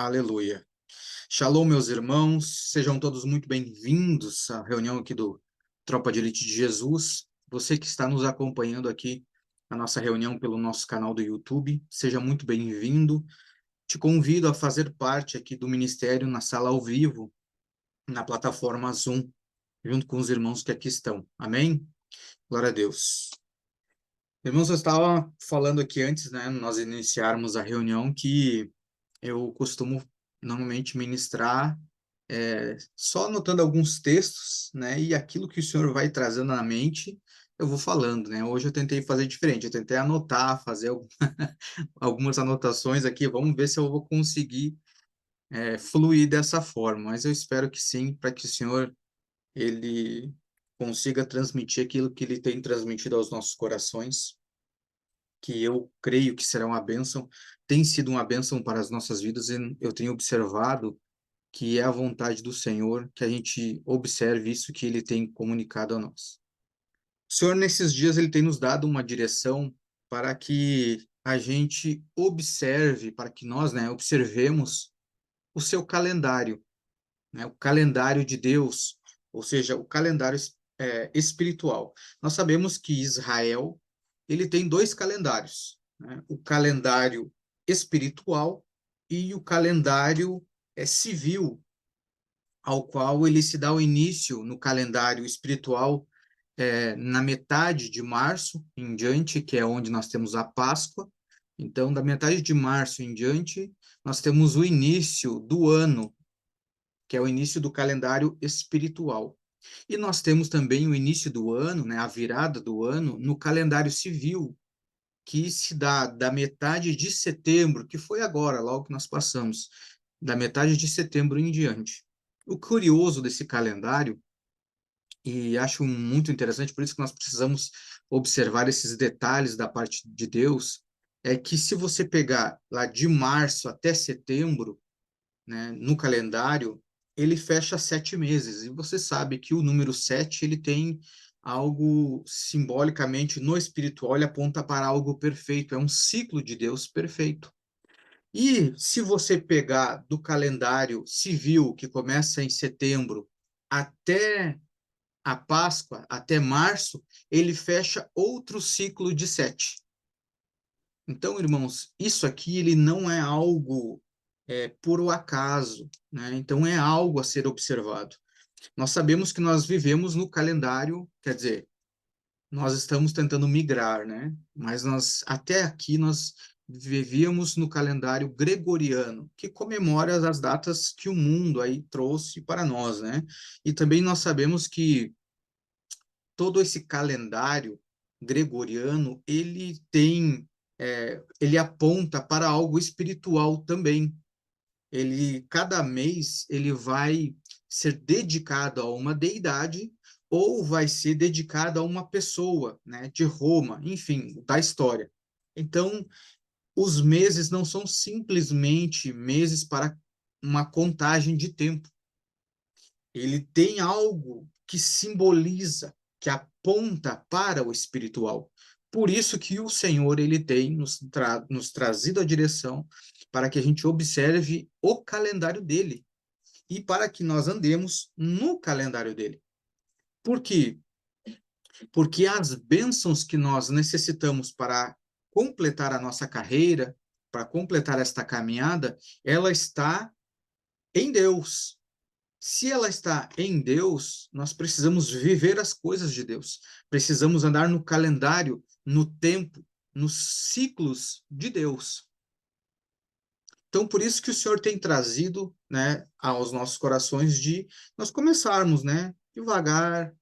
Aleluia. Shalom, meus irmãos, sejam todos muito bem-vindos à reunião aqui do Tropa de Elite de Jesus. Você que está nos acompanhando aqui na nossa reunião pelo nosso canal do YouTube, seja muito bem-vindo. Te convido a fazer parte aqui do ministério na sala ao vivo, na plataforma Zoom, junto com os irmãos que aqui estão. Amém? Glória a Deus. Irmãos, eu estava falando aqui antes, né, nós iniciarmos a reunião, que eu costumo normalmente ministrar só anotando alguns textos, né? E aquilo que o Senhor vai trazendo na mente, eu vou falando, né? Hoje eu tentei fazer diferente, eu tentei anotar, fazer algumas anotações aqui. Vamos ver se eu vou conseguir fluir dessa forma. Mas eu espero que sim, para que o Senhor ele consiga transmitir aquilo que Ele tem transmitido aos nossos corações, que eu creio que será uma bênção, tem sido uma bênção para as nossas vidas, e eu tenho observado que é a vontade do Senhor que a gente observe isso que Ele tem comunicado a nós. O Senhor, nesses dias, Ele tem nos dado uma direção para que a gente observe, para que nós, né, observemos o seu calendário, né, o calendário de Deus, ou seja, o calendário espiritual. Nós sabemos que Israel, ele tem dois calendários, né, o calendário espiritual e o calendário civil, ao qual ele se dá o início no calendário espiritual na metade de março em diante, que é onde nós temos a Páscoa. Então, da metade de março em diante, nós temos o início do ano, que é o início do calendário espiritual. E nós temos também o início do ano, né, a virada do ano, no calendário civil, que se dá da metade de setembro, que foi agora, logo que nós passamos, da metade de setembro em diante. O curioso desse calendário, e acho muito interessante, por isso que nós precisamos observar esses detalhes da parte de Deus, é que se você pegar lá de março até setembro, né, no calendário, ele fecha 7 meses. E você sabe que o número 7 ele tem algo simbolicamente no espiritual, ele aponta para algo perfeito, é um ciclo de Deus perfeito. E se você pegar do calendário civil, que começa em setembro, até a Páscoa, até março, ele fecha outro ciclo de 7. Então, irmãos, isso aqui ele não é algo por o acaso, né? Então, é algo a ser observado. Nós sabemos que nós vivemos no calendário, quer dizer, nós estamos tentando migrar, né? Mas nós, até aqui, nós vivíamos no calendário gregoriano, que comemora as datas que o mundo aí trouxe para nós, né? E também nós sabemos que todo esse calendário gregoriano, ele aponta para algo espiritual também. Cada mês, ele vai ser dedicado a uma deidade ou vai ser dedicado a uma pessoa, né, de Roma, enfim, da história. Então, os meses não são simplesmente meses para uma contagem de tempo. Ele tem algo que simboliza, que aponta para o espiritual. Por isso que o Senhor ele tem nos trazido a direção para que a gente observe o calendário dele e para que nós andemos no calendário dele. Por quê? Porque as bênçãos que nós necessitamos para completar a nossa carreira, para completar esta caminhada, ela está em Deus. Se ela está em Deus, nós precisamos viver as coisas de Deus. Precisamos andar no calendário, no tempo, nos ciclos de Deus. Então, por isso que o Senhor tem trazido, né, aos nossos corações de nós começarmos, né, devagar,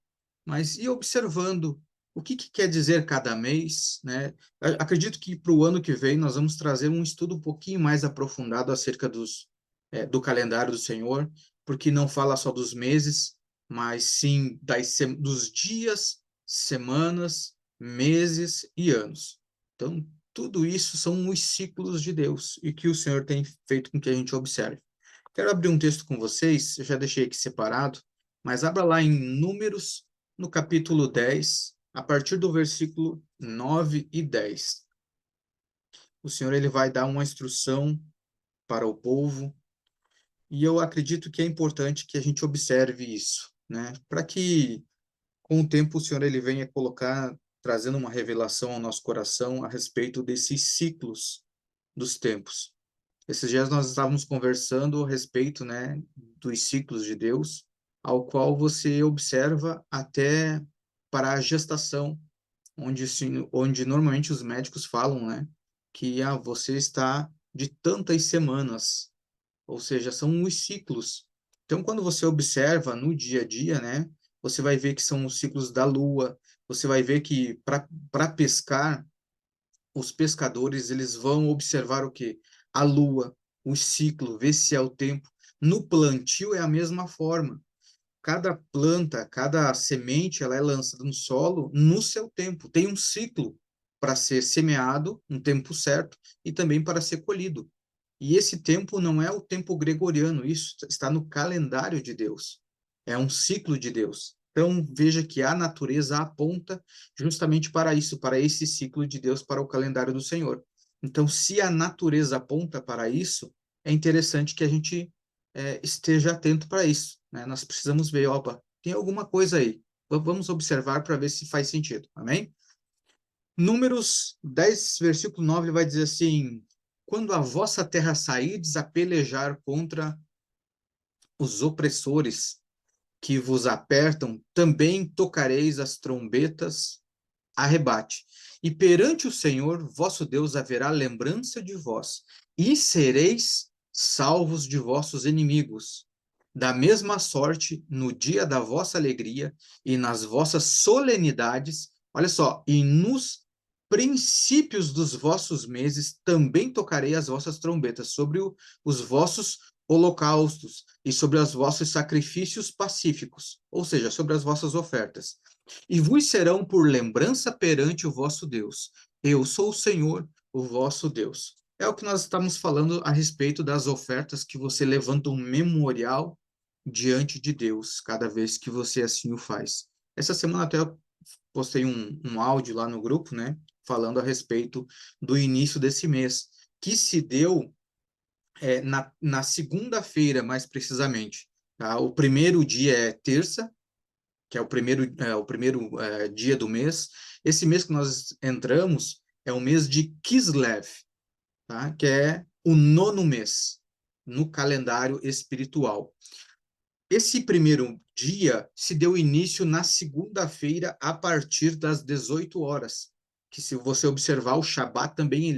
mas ir observando o que quer dizer cada mês, né? Acredito que para o ano que vem nós vamos trazer um estudo um pouquinho mais aprofundado acerca do calendário do Senhor, porque não fala só dos meses, mas sim dos dias, semanas, meses e anos. Então, tudo isso são os ciclos de Deus e que o Senhor tem feito com que a gente observe. Quero abrir um texto com vocês, eu já deixei aqui separado, mas abra lá em Números, no capítulo 10, a partir do versículo 9 e 10. O Senhor ele vai dar uma instrução para o povo, E eu acredito que é importante que a gente observe isso, né? Para que, com o tempo, o Senhor ele venha colocar, trazendo uma revelação ao nosso coração a respeito desses ciclos dos tempos. Esses dias nós estávamos conversando a respeito, né, dos ciclos de Deus, ao qual você observa até para a gestação, onde normalmente os médicos falam, né, que você está de tantas semanas, ou seja, são os ciclos. Então, quando você observa no dia a dia, né, você vai ver que são os ciclos da lua, você vai ver que para pescar, os pescadores eles vão observar o quê? A lua, o ciclo, ver se é o tempo. No plantio é a mesma forma. Cada planta, cada semente, ela é lançada no solo no seu tempo. Tem um ciclo para ser semeado, um tempo certo, e também para ser colhido. E esse tempo não é o tempo gregoriano, isso está no calendário de Deus. É um ciclo de Deus. Então, veja que a natureza aponta justamente para isso, para esse ciclo de Deus, para o calendário do Senhor. Então, se a natureza aponta para isso, é interessante que a gente esteja atento para isso, né? Nós precisamos ver, opa, tem alguma coisa aí. Vamos observar para ver se faz sentido. Amém? Números 10, versículo 9, ele vai dizer assim: quando a vossa terra sairdes a pelejar contra os opressores que vos apertam, também tocareis as trombetas a rebate. E perante o Senhor, vosso Deus, haverá lembrança de vós, e sereis salvos de vossos inimigos. Da mesma sorte, no dia da vossa alegria e nas vossas solenidades, olha só, e nos princípios dos vossos meses também tocarei as vossas trombetas sobre os vossos holocaustos e sobre os vossos sacrifícios pacíficos, ou seja, sobre as vossas ofertas. E vos serão por lembrança perante o vosso Deus. Eu sou o Senhor, o vosso Deus. É o que nós estamos falando a respeito das ofertas que você levanta um memorial diante de Deus, cada vez que você assim o faz. Essa semana até eu postei um áudio lá no grupo, né, falando a respeito do início desse mês, que se deu na segunda-feira, mais precisamente. Tá? O primeiro dia é terça, que é o primeiro dia do mês. Esse mês que nós entramos é o mês de Kislev, tá? Que é o nono mês no calendário espiritual. Esse primeiro dia se deu início na segunda-feira a partir das 18 horas, que se você observar o Shabat também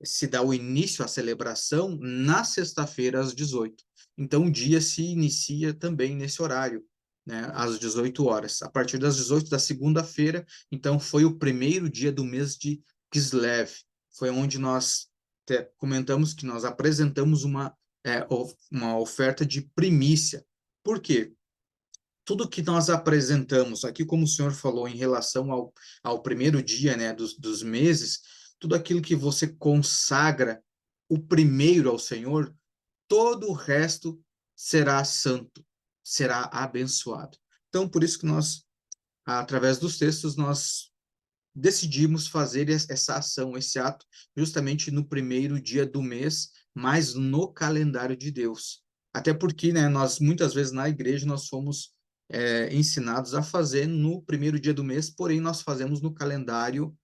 se dá o início à celebração na sexta-feira às 18. Então o dia se inicia também nesse horário, né, às 18 horas. A partir das 18 da segunda-feira, então foi o primeiro dia do mês de Kislev. Foi onde nós comentamos que nós apresentamos uma oferta de primícia. Por quê? Tudo que nós apresentamos aqui, como o senhor falou, em relação ao primeiro dia, né, dos meses, tudo aquilo que você consagra o primeiro ao Senhor, todo o resto será santo, será abençoado. Então, por isso que nós, através dos textos, nós decidimos fazer essa ação, esse ato, justamente no primeiro dia do mês, mas no calendário de Deus. Até porque, né, nós muitas vezes na igreja nós fomos ensinados a fazer no primeiro dia do mês, porém nós fazemos no calendário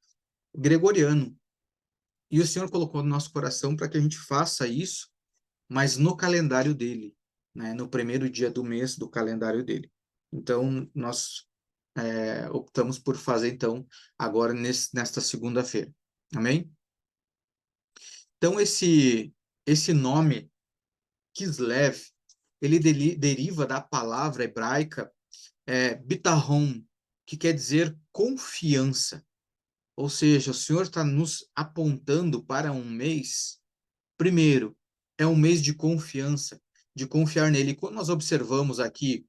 gregoriano. E o Senhor colocou no nosso coração para que a gente faça isso, mas no calendário dele, né, no primeiro dia do mês do calendário dele. Então, nós optamos por fazer, então, agora nesta segunda-feira. Amém? Então, esse nome, Kislev, ele deriva da palavra hebraica bitahon, que quer dizer confiança. Ou seja, o Senhor está nos apontando para um mês. Primeiro, é um mês de confiar nele. E quando nós observamos aqui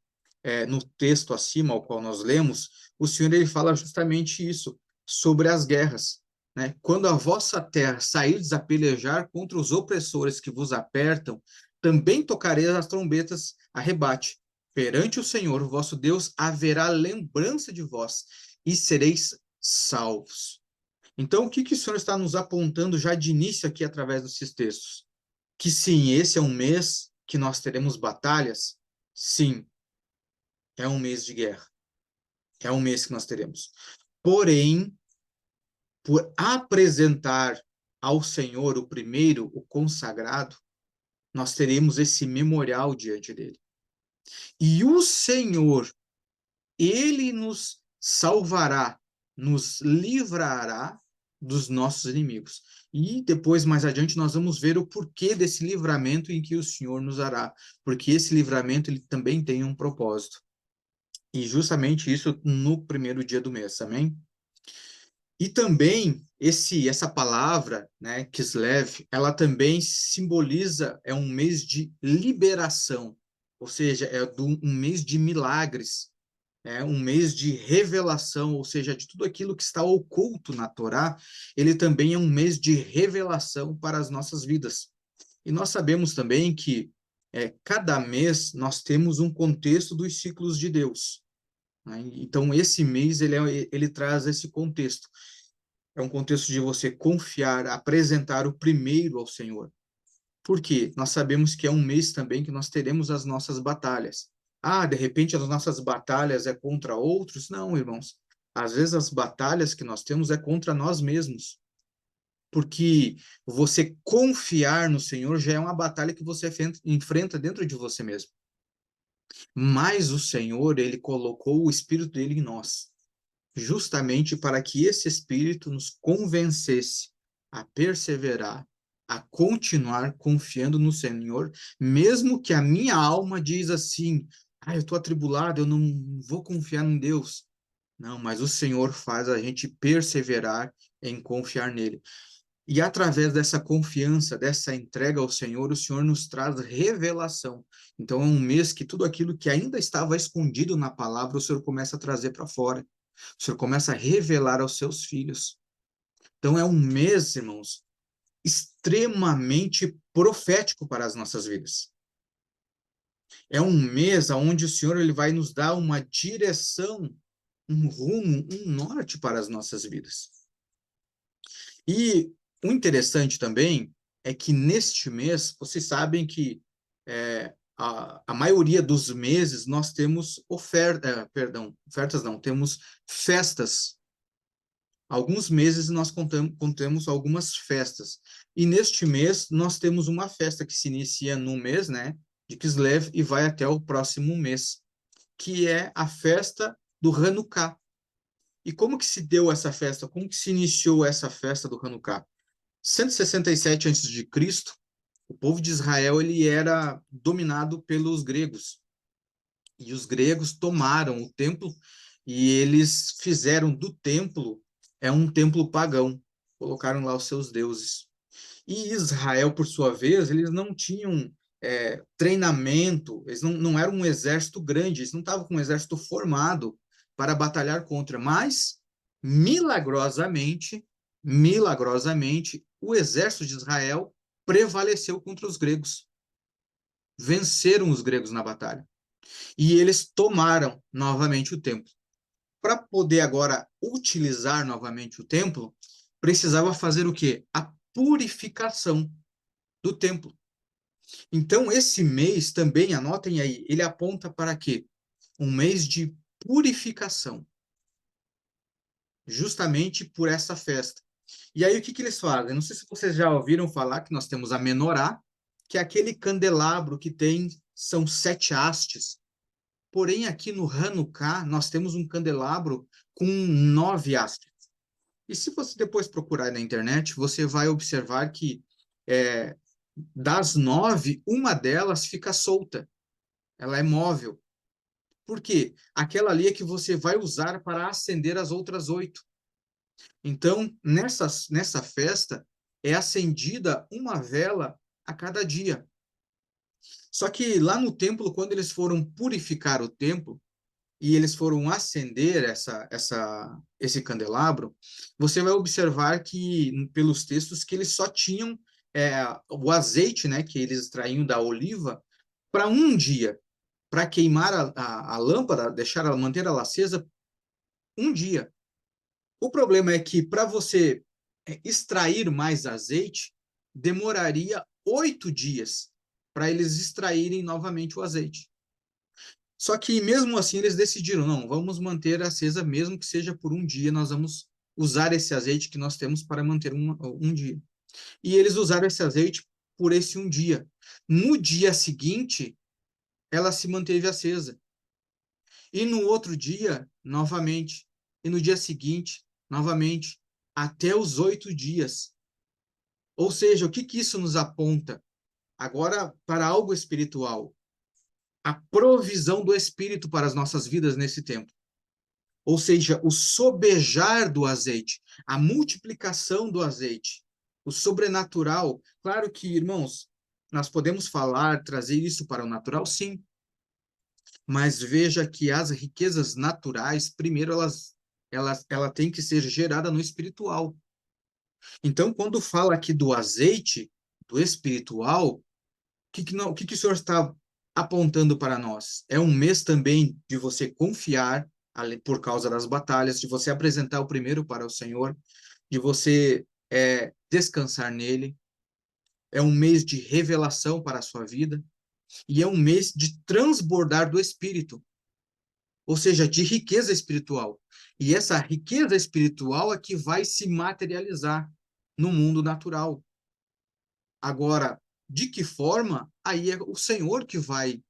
no texto acima, ao qual nós lemos, o Senhor ele fala justamente isso, sobre as guerras. Né? Quando a vossa terra sairdes a pelejar contra os opressores que vos apertam, também tocareis as trombetas a rebate. Perante o Senhor, vosso Deus, haverá lembrança de vós e sereis salvos. Então, o que o Senhor está nos apontando já de início aqui através desses textos? Que sim, esse é um mês que nós teremos batalhas? Sim, é um mês de guerra. É um mês que nós teremos. Porém, por apresentar ao Senhor o primeiro, o consagrado, nós teremos esse memorial diante dele. E o Senhor, ele nos salvará, nos livrará dos nossos inimigos. E depois, mais adiante, nós vamos ver o porquê desse livramento em que o Senhor nos dará. Porque esse livramento ele também tem um propósito. E justamente isso no primeiro dia do mês, amém? E também essa palavra, né, Kislev, ela também simboliza um mês de liberação, ou seja, um mês de milagres, é um mês de revelação, ou seja, de tudo aquilo que está oculto na Torá, ele também é um mês de revelação para as nossas vidas. E nós sabemos também que cada mês nós temos um contexto dos ciclos de Deus, né? Então, esse mês ele traz esse contexto. É um contexto de você confiar, apresentar o primeiro ao Senhor. Por quê? Nós sabemos que é um mês também que nós teremos as nossas batalhas. Ah, de repente as nossas batalhas é contra outros? Não, irmãos. Às vezes as batalhas que nós temos é contra nós mesmos. Porque você confiar no Senhor já é uma batalha que você enfrenta dentro de você mesmo. Mas o Senhor, ele colocou o Espírito dele em nós, justamente para que esse Espírito nos convencesse a perseverar, a continuar confiando no Senhor, mesmo que a minha alma diz assim, eu estou atribulado, eu não vou confiar em Deus. Não, mas o Senhor faz a gente perseverar em confiar nele. E através dessa confiança, dessa entrega ao Senhor, o Senhor nos traz revelação. Então é um mês que tudo aquilo que ainda estava escondido na palavra, o Senhor começa a trazer para fora. O Senhor começa a revelar aos seus filhos. Então é um mês, irmãos, extremamente profético para as nossas vidas. É um mês onde o Senhor ele vai nos dar uma direção, um rumo, um norte para as nossas vidas. E o interessante também é que neste mês, vocês sabem que a maioria dos meses nós temos ofertas não, temos festas. Alguns meses nós contamos algumas festas. E neste mês nós temos uma festa que se inicia no mês, né, de Kislev e vai até o próximo mês, que é a festa do Hanukkah. E como que se deu essa festa? Como que se iniciou essa festa do Hanukkah? 167 a.C., o povo de Israel ele era dominado pelos gregos. E os gregos tomaram o templo e eles fizeram do templo um templo pagão. Colocaram lá os seus deuses. E Israel, por sua vez, eles não tinham treinamento, eles não eram um exército grande, eles não estavam com um exército formado para batalhar contra, mas milagrosamente, o exército de Israel prevaleceu contra os gregos. Venceram os gregos na batalha. E eles tomaram novamente o templo. Para poder agora utilizar novamente o templo, precisava fazer o quê? A purificação do templo. Então, esse mês também, anotem aí, ele aponta para quê? Um mês de purificação, justamente por essa festa. E aí, o que que eles fazem? Não sei se vocês já ouviram falar que nós temos a menorá, que é aquele candelabro que são 7 hastes. Porém, aqui no Hanukkah, nós temos um candelabro com 9 hastes. E se você depois procurar na internet, você vai observar que das 9, uma delas fica solta. Ela é móvel. Por quê? Aquela ali é que você vai usar para acender as outras 8. Então, nessa festa, é acendida uma vela a cada dia. Só que lá no templo, quando eles foram purificar o templo, e eles foram acender esse candelabro, você vai observar que, pelos textos, que eles só tinham o azeite, né, que eles extraíam da oliva, para um dia, para queimar a lâmpada, manter ela acesa um dia. O problema é que, para você extrair mais azeite, demoraria 8 dias. para eles extraírem novamente o azeite. Só que mesmo assim eles decidiram, não, vamos manter acesa, mesmo que seja por um dia, nós vamos usar esse azeite que nós temos para manter um dia. E eles usaram esse azeite por esse um dia. No dia seguinte, ela se manteve acesa. E no outro dia, novamente. E no dia seguinte, novamente. Até os 8 dias. Ou seja, o que que isso nos aponta? Agora, para algo espiritual. A provisão do Espírito para as nossas vidas nesse tempo. Ou seja, o sobejar do azeite, a multiplicação do azeite, o sobrenatural. Claro que, irmãos, nós podemos falar, trazer isso para o natural, sim, mas veja que as riquezas naturais, primeiro, ela tem que ser gerada no espiritual. Então, quando fala aqui do azeite, do espiritual, o que o Senhor está apontando para nós? É um mês também de você confiar por causa das batalhas, de você apresentar o primeiro para o Senhor, de você descansar nele. É um mês de revelação para a sua vida e é um mês de transbordar do Espírito, ou seja, de riqueza espiritual. E essa riqueza espiritual é que vai se materializar no mundo natural. Agora, de que forma? Aí é o Senhor que vai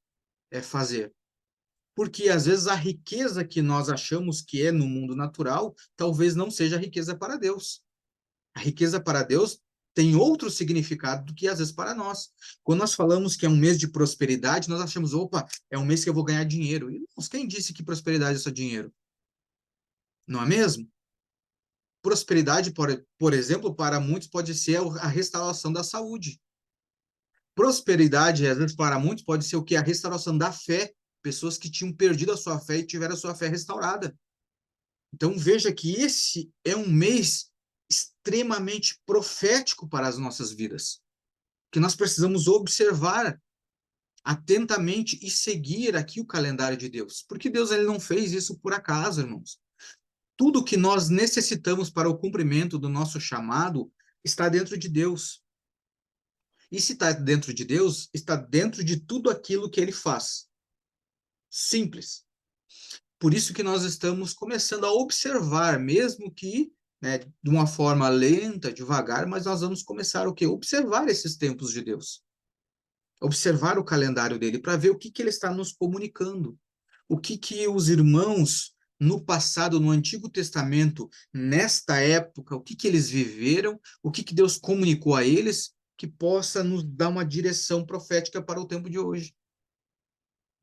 fazer. Porque às vezes a riqueza que nós achamos que é no mundo natural, talvez não seja riqueza para Deus. A riqueza para Deus tem outro significado do que às vezes para nós. Quando nós falamos que é um mês de prosperidade, nós achamos, opa, é um mês que eu vou ganhar dinheiro. E quem disse que prosperidade é só dinheiro? Não é mesmo? Prosperidade, por exemplo, para muitos pode ser a restauração da saúde. Prosperidade, às vezes, para muitos, pode ser o que? A restauração da fé. Pessoas que tinham perdido a sua fé e tiveram a sua fé restaurada. Então, veja que esse é um mês extremamente profético para as nossas vidas, que nós precisamos observar atentamente e seguir aqui o calendário de Deus, porque Deus ele não fez isso por acaso, irmãos. Tudo que nós necessitamos para o cumprimento do nosso chamado está dentro de Deus. E se está dentro de Deus, está dentro de tudo aquilo que ele faz. Simples. Por isso que nós estamos começando a observar, mesmo que de uma forma lenta, devagar, mas nós vamos começar o quê? Observar esses tempos de Deus. Observar o calendário dele para ver o que ele está nos comunicando. O que os irmãos no passado, no Antigo Testamento, nesta época, o que eles viveram, o que Deus comunicou a eles, que possa nos dar uma direção profética para o tempo de hoje.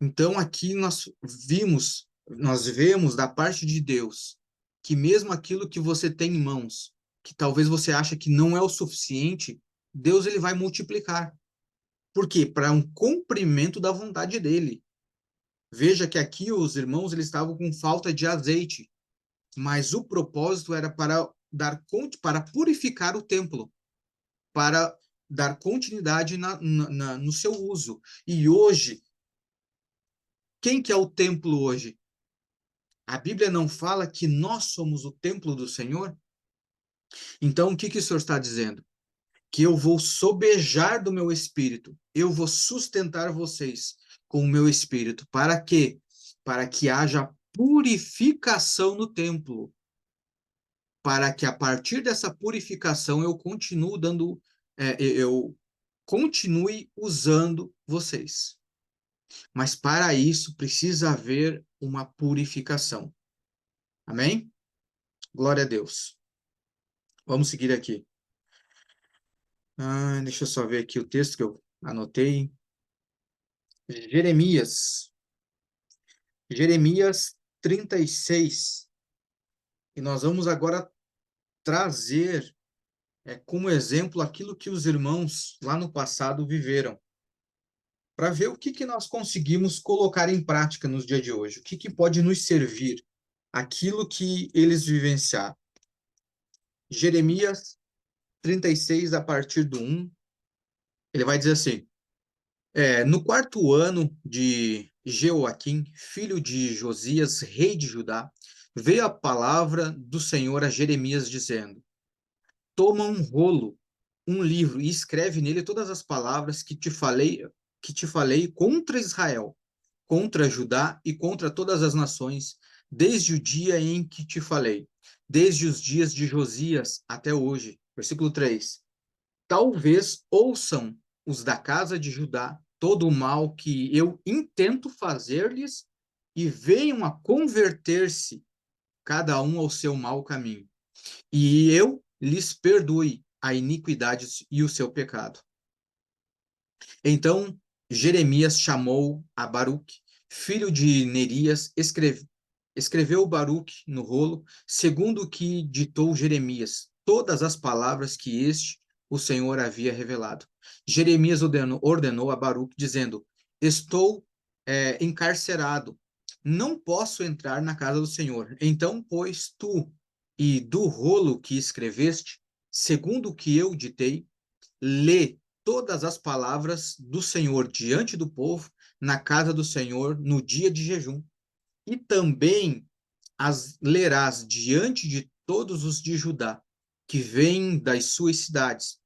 Então, aqui nós vemos da parte de Deus que mesmo aquilo que você tem em mãos, que talvez você ache que não é o suficiente, Deus ele vai multiplicar. Por quê? Para um cumprimento da vontade dele. Veja que aqui os irmãos eles estavam com falta de azeite, mas o propósito era para purificar o templo, para dar continuidade no seu uso. E hoje, quem que é o templo hoje? A Bíblia não fala que nós somos o templo do Senhor? Então, o que o Senhor está dizendo? Que eu vou sobejar do meu espírito, eu vou sustentar vocês com o meu espírito. Para quê? Para que haja purificação no templo. Para que a partir dessa purificação eu continue usando vocês. Mas para isso precisa haver uma purificação. Amém? Glória a Deus. Vamos seguir aqui. Deixa eu só ver aqui o texto que eu anotei. Jeremias 36. E nós vamos agora trazer como exemplo aquilo que os irmãos lá no passado viveram, para ver o que nós conseguimos colocar em prática nos dias de hoje, o que pode nos servir, aquilo que eles vivenciaram. Jeremias 36, a partir do 1, ele vai dizer assim: no 4º ano de Jeoaquim, filho de Josias, rei de Judá, veio a palavra do Senhor a Jeremias, dizendo: toma um rolo, um livro, e escreve nele todas as palavras que te falei que te falei contra Israel, contra Judá e contra todas as nações, desde o dia em que te falei, desde os dias de Josias até hoje. Versículo 3. Talvez ouçam os da casa de Judá todo o mal que eu intento fazer-lhes e venham a converter-se, cada um ao seu mau caminho. E eu lhes perdoe a iniquidade e o seu pecado. Então Jeremias chamou a Baruque, filho de Nerias, escreveu Baruque no rolo, segundo o que ditou Jeremias, todas as palavras que o Senhor havia revelado. Jeremias ordenou a Baruque, dizendo: Estou encarcerado, não posso entrar na casa do Senhor. Então, pois tu e do rolo que escreveste, segundo o que eu ditei, lê todas as palavras do Senhor diante do povo, na casa do Senhor, no dia de jejum. E também as lerás diante de todos os de Judá, que vêm das suas cidades.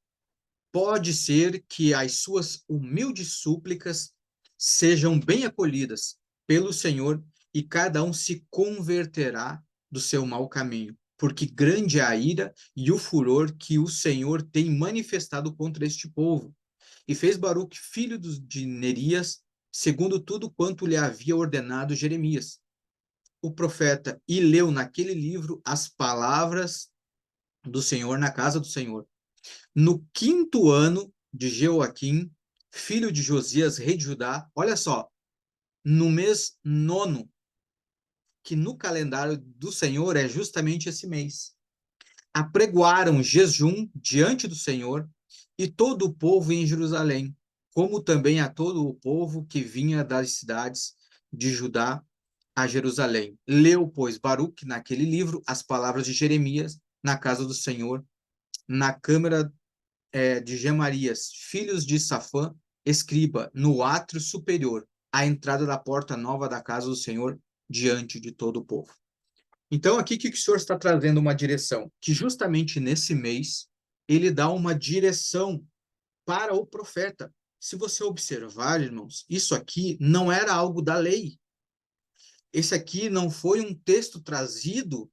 Pode ser que as suas humildes súplicas sejam bem acolhidas pelo Senhor e cada um se converterá do seu mau caminho, porque grande é a ira e o furor que o Senhor tem manifestado contra este povo. E fez Baruque, filho de Nerias, segundo tudo quanto lhe havia ordenado Jeremias, o profeta, e leu naquele livro as palavras do Senhor na casa do Senhor. No 5º ano de Jeoaquim, filho de Josias, rei de Judá, olha só, no mês 9º, que no calendário do Senhor é justamente esse mês, apregoaram jejum diante do Senhor e todo o povo em Jerusalém, como também a todo o povo que vinha das cidades de Judá a Jerusalém. Leu, pois, Baruque naquele livro as palavras de Jeremias na casa do Senhor, na câmara de Gemarias, filhos de Safã, escriba, no átrio superior, à entrada da porta nova da casa do Senhor, diante de todo o povo. Então, aqui que o Senhor está trazendo uma direção, que justamente nesse mês, ele dá uma direção para o profeta. Se você observar, irmãos, isso aqui não era algo da lei. Esse aqui não foi um texto trazido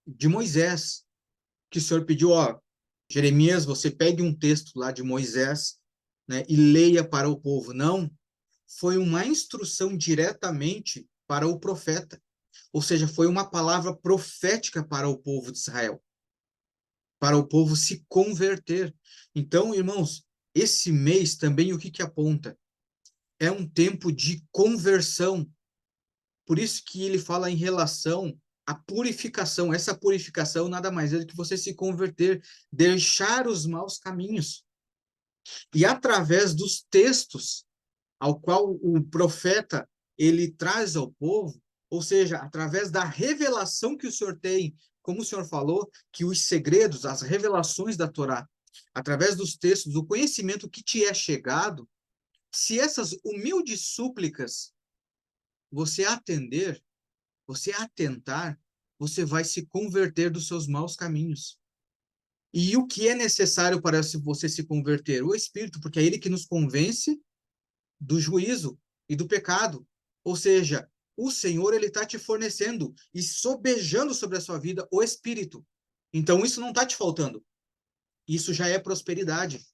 de Moisés, que o Senhor pediu, ó, Jeremias, você pegue um texto lá de Moisés, né, e leia para o povo. Não, foi uma instrução diretamente para o profeta. Ou seja, foi uma palavra profética para o povo de Israel, para o povo se converter. Então, irmãos, esse mês também o que aponta? É um tempo de conversão. Por isso que ele fala em relação à purificação. Essa purificação nada mais é do que você se converter, deixar os maus caminhos. E através dos textos ao qual o profeta ele traz ao povo, ou seja, através da revelação que o Senhor tem, como o Senhor falou, que os segredos, as revelações da Torá, através dos textos, o conhecimento que te é chegado, se essas humildes súplicas você atender, você atentar, você vai se converter dos seus maus caminhos. E o que é necessário para você se converter? O Espírito, porque é ele que nos convence do juízo e do pecado. Ou seja, o Senhor ele está te fornecendo e sobejando sobre a sua vida o Espírito. Então isso não está te faltando. Isso já é prosperidade.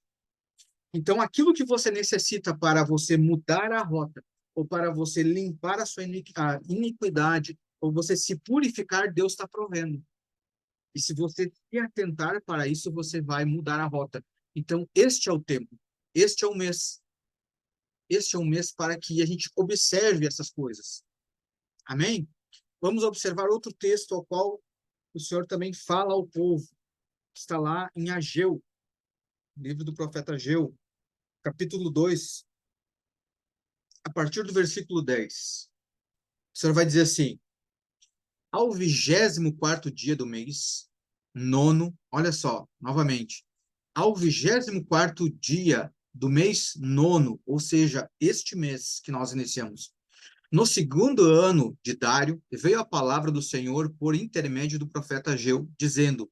Então aquilo que você necessita para você mudar a rota, ou para você limpar a sua iniquidade, ou você se purificar, Deus está provendo. E se você se atentar para isso, você vai mudar a rota. Então este é o tempo. Este é o mês. Este é um mês para que a gente observe essas coisas. Amém? Vamos observar outro texto ao qual o Senhor também fala ao povo, que está lá em Ageu, livro do profeta Ageu, capítulo 2, a partir do versículo 10. O Senhor vai dizer assim: ao 24º dia do mês, nono, olha só, novamente, ao 24º dia do mês nono, ou seja, este mês que nós iniciamos, no 2º ano de Dário, veio a palavra do Senhor por intermédio do profeta Ageu, dizendo: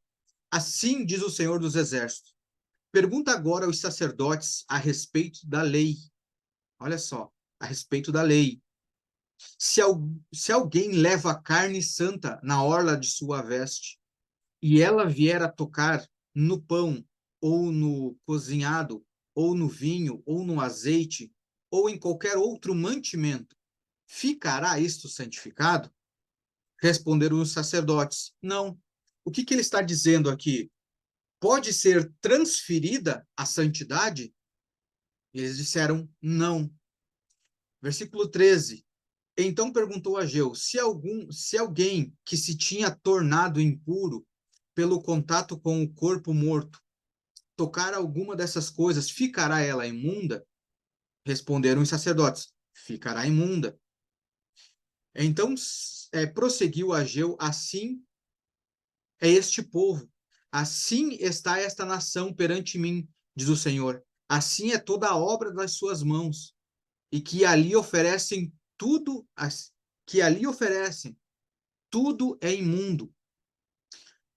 assim diz o Senhor dos Exércitos, pergunta agora aos sacerdotes a respeito da lei. olha só, a respeito da lei. Se alguém leva carne santa na orla de sua veste, e ela vier a tocar no pão, ou no cozinhado, ou no vinho, ou no azeite, ou em qualquer outro mantimento, ficará isto santificado? Responderam os sacerdotes: não. O que ele está dizendo aqui? Pode ser transferida a santidade? Eles disseram: não. Versículo 13. Então perguntou Ageu: se alguém que se tinha tornado impuro pelo contato com o corpo morto tocar alguma dessas coisas, ficará ela imunda? Responderam os sacerdotes: ficará imunda. Então prosseguiu Ageu: assim é este povo, assim está esta nação perante mim, diz o Senhor. Assim é toda a obra das suas mãos, e que ali oferecem tudo, que ali oferecem, tudo é imundo.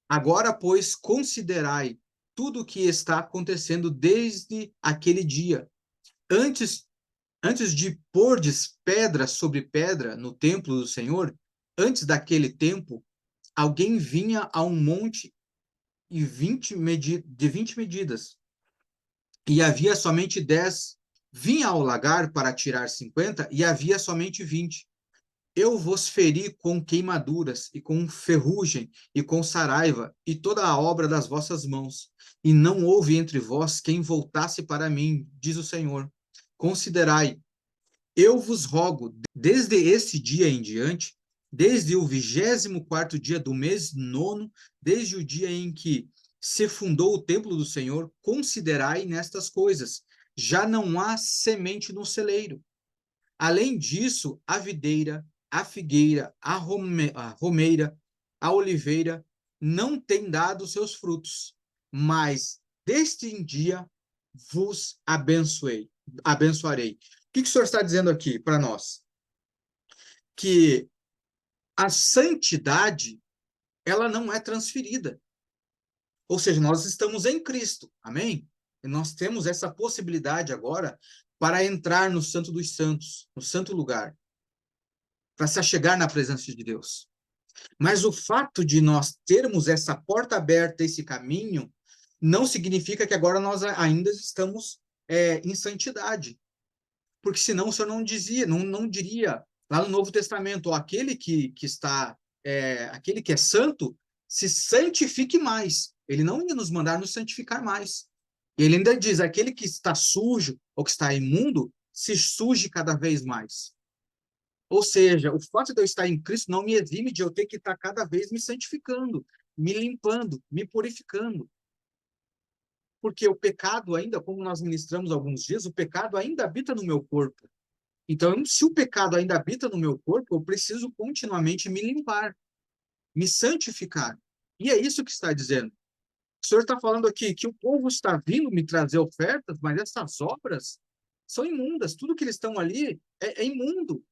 Agora, pois, considerai tudo o que está acontecendo desde aquele dia. Antes, antes de pordes pedra sobre pedra no templo do Senhor, antes daquele tempo, alguém vinha a um monte e 20 de 20 medidas, e havia somente 10. Vinha ao lagar para tirar 50, e havia somente 20. Eu vos feri com queimaduras, e com ferrugem, e com saraiva, e toda a obra das vossas mãos. E não houve entre vós quem voltasse para mim, diz o Senhor. Considerai, eu vos rogo, desde esse dia em diante, desde o 24º dia do mês nono, desde o dia em que se fundou o templo do Senhor, considerai nestas coisas. Já não há semente no celeiro. Além disso, a videira, a figueira, a romeira, a oliveira não têm dado seus frutos, mas deste em dia vos abençoarei. O que o Senhor está dizendo aqui para nós? Que a santidade, ela não é transferida. Ou seja, nós estamos em Cristo, amém? E nós temos essa possibilidade agora para entrar no Santo dos Santos, no santo lugar, para se achegar na presença de Deus. Mas o fato de nós termos essa porta aberta, esse caminho, não significa que agora nós ainda estamos em santidade. Porque senão o Senhor não dizia, não diria lá no Novo Testamento, ó, aquele que é santo, se santifique mais. Ele não ia nos mandar nos santificar mais. E ele ainda diz, aquele que está sujo ou que está imundo, se suje cada vez mais. Ou seja, o fato de eu estar em Cristo não me exime de eu ter que estar cada vez me santificando, me limpando, me purificando. Porque o pecado ainda, como nós ministramos alguns dias, o pecado ainda habita no meu corpo. Então, se o pecado ainda habita no meu corpo, eu preciso continuamente me limpar, me santificar. E é isso que está dizendo. O Senhor está falando aqui que o povo está vindo me trazer ofertas, mas essas obras são imundas. Tudo que eles estão ali é imundo.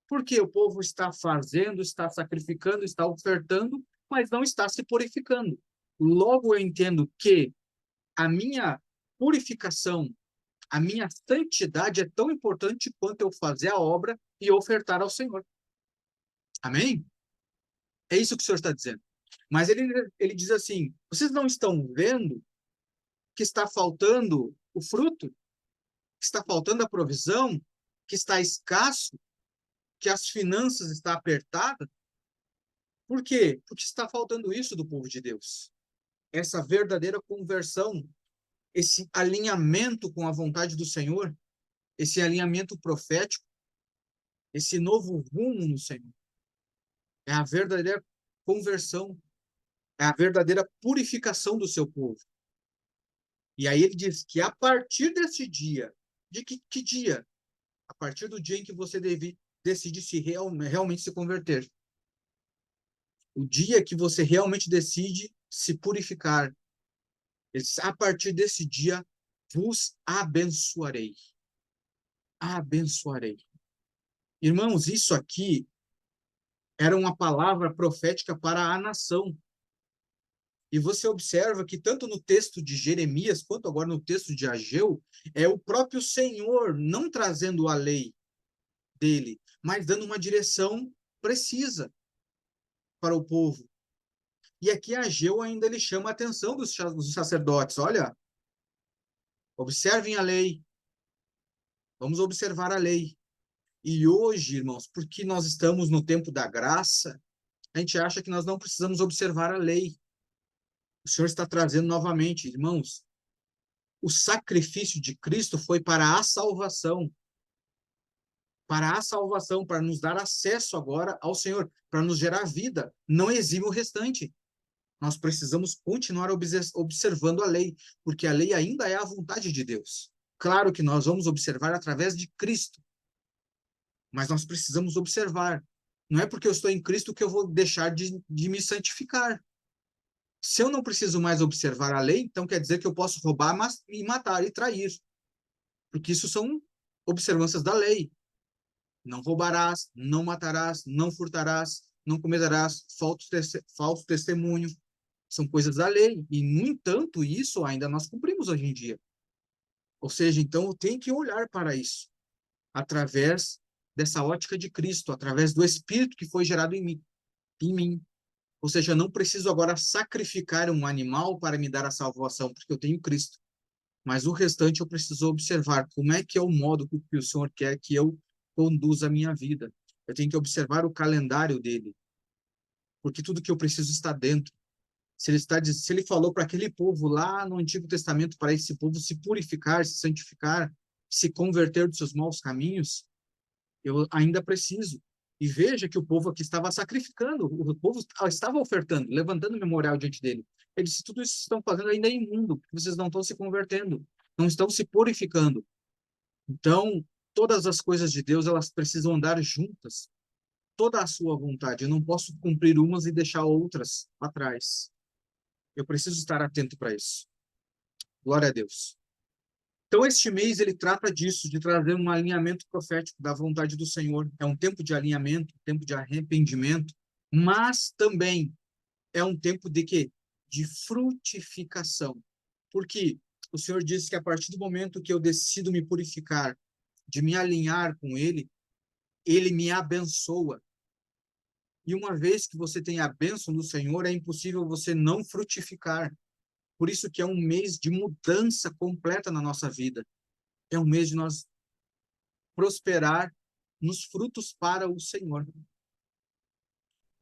Porque o povo está fazendo, está sacrificando, está ofertando, mas não está se purificando. Logo, eu entendo que a minha purificação, a minha santidade é tão importante quanto eu fazer a obra e ofertar ao Senhor. Amém? É isso que o Senhor está dizendo. Mas ele diz assim: vocês não estão vendo que está faltando o fruto, que está faltando a provisão, que está escasso, que as finanças estão apertadas? Por quê? Porque está faltando isso do povo de Deus. Essa verdadeira conversão, esse alinhamento com a vontade do Senhor, esse alinhamento profético, esse novo rumo no Senhor. É a verdadeira conversão, é a verdadeira purificação do seu povo. E aí ele diz que a partir desse dia, de que dia? A partir do dia em que você decide se realmente se converter. O dia que você realmente decide se purificar. Ele diz, a partir desse dia, vos abençoarei. Abençoarei. Irmãos, isso aqui era uma palavra profética para a nação. E você observa que tanto no texto de Jeremias, quanto agora no texto de Ageu, é o próprio Senhor não trazendo a lei dele, mas dando uma direção precisa para o povo. E aqui Ageu ainda ele chama a atenção dos sacerdotes. Olha, observem a lei, vamos observar a lei. E hoje, irmãos, porque nós estamos no tempo da graça, a gente acha que nós não precisamos observar a lei. O Senhor está trazendo novamente, irmãos, o sacrifício de Cristo foi para a salvação, para nos dar acesso agora ao Senhor, para nos gerar vida. Não exime o restante. Nós precisamos continuar observando a lei, porque a lei ainda é a vontade de Deus. Claro que nós vamos observar através de Cristo, mas nós precisamos observar. Não é porque eu estou em Cristo que eu vou deixar de me santificar. Se eu não preciso mais observar a lei, então quer dizer que eu posso roubar e matar e trair, porque isso são observâncias da lei. Não roubarás, não matarás, não furtarás, não cometerás falso testemunho. São coisas da lei. E, no entanto, isso ainda nós cumprimos hoje em dia. Ou seja, então, eu tenho que olhar para isso através dessa ótica de Cristo, através do Espírito que foi gerado em mim. Ou seja, eu não preciso agora sacrificar um animal para me dar a salvação, porque eu tenho Cristo. Mas o restante eu preciso observar como é que é o modo que o Senhor quer que eu conduza a minha vida. Eu tenho que observar o calendário dele, porque tudo que eu preciso está dentro. Se ele falou para aquele povo lá no Antigo Testamento, para esse povo se purificar, se santificar, se converter dos seus maus caminhos, eu ainda preciso. E veja que o povo aqui estava sacrificando, o povo estava ofertando, levantando o memorial diante dele. Ele disse, tudo isso que estão fazendo ainda é imundo, porque vocês não estão se convertendo, não estão se purificando. Então, todas as coisas de Deus, elas precisam andar juntas, toda a sua vontade. Eu não posso cumprir umas e deixar outras atrás. Eu preciso estar atento para isso. Glória a Deus. Então, este mês ele trata disso, de trazer um alinhamento profético da vontade do Senhor. É um tempo de alinhamento, um tempo de arrependimento, mas também é um tempo de quê? De frutificação. Porque o Senhor disse que a partir do momento que eu decido me purificar, de me alinhar com Ele, Ele me abençoa. E uma vez que você tem a bênção do Senhor, é impossível você não frutificar. Por isso que é um mês de mudança completa na nossa vida. É um mês de nós prosperar nos frutos para o Senhor.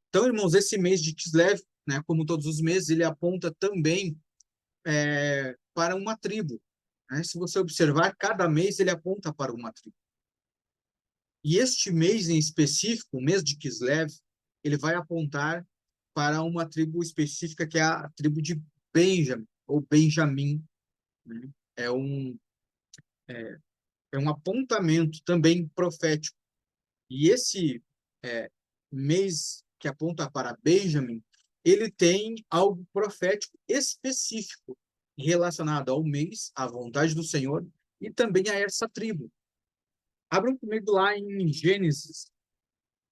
Então, irmãos, esse mês de Kislev, né, como todos os meses, ele aponta também para uma tribo. Né? Se você observar, cada mês ele aponta para uma tribo. E este mês em específico, o mês de Kislev, ele vai apontar para uma tribo específica, que é a tribo de Benjamim, ou Benjamim. Né? É um apontamento também profético. E esse mês que aponta para Benjamim, ele tem algo profético específico relacionado ao mês, à vontade do Senhor, e também a essa tribo. Abram comigo lá em Gênesis.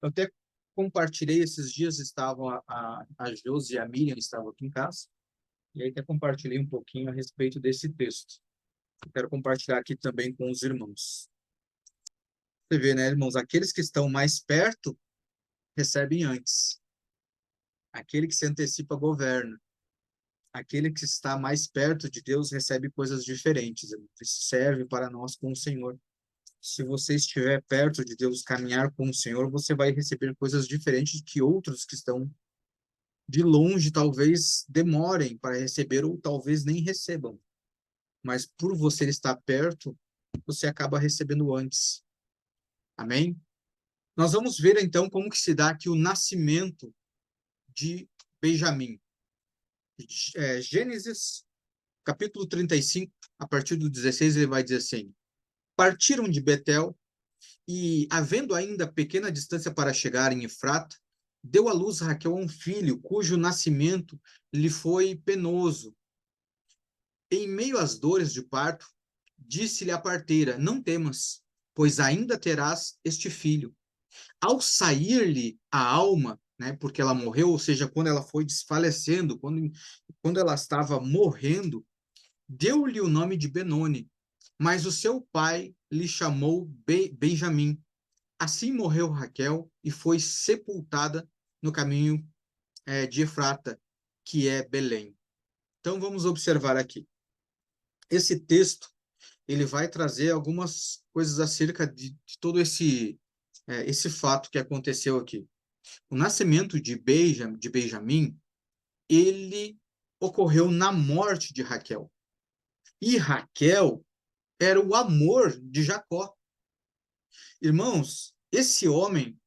Eu até compartilhei esses dias, estavam a Josi e a Miriam estavam aqui em casa, e aí até compartilhei um pouquinho a respeito desse texto. Eu quero compartilhar aqui também com os irmãos. Você vê, né, irmãos? Aqueles que estão mais perto recebem antes. Aquele que se antecipa governa. Aquele que está mais perto de Deus recebe coisas diferentes. Isso serve para nós com o Senhor. Se você estiver perto de Deus, caminhar com o Senhor, você vai receber coisas diferentes que outros que estão de longe talvez demorem para receber ou talvez nem recebam. Mas por você estar perto, você acaba recebendo antes. Amém? Nós vamos ver então como que se dá aqui o nascimento de Benjamim. Gênesis, capítulo 35, a partir do 16, ele vai dizer assim: partiram de Betel e, havendo ainda pequena distância para chegar em Efrata, deu à luz Raquel a um filho, cujo nascimento lhe foi penoso. Em meio às dores de parto, disse-lhe a parteira: não temas, pois ainda terás este filho. Ao sair-lhe a alma, né, porque ela morreu, ou seja, quando ela foi desfalecendo, quando ela estava morrendo, deu-lhe o nome de Benoni, mas o seu pai lhe chamou Benjamim. Assim morreu Raquel e foi sepultada no caminho de Efrata, que é Belém. Então vamos observar aqui. Esse texto ele vai trazer algumas coisas acerca de todo esse fato que aconteceu aqui. O nascimento de Benjamim, ele ocorreu na morte de Raquel. E Raquel era o amor de Jacó. Irmãos, esse homem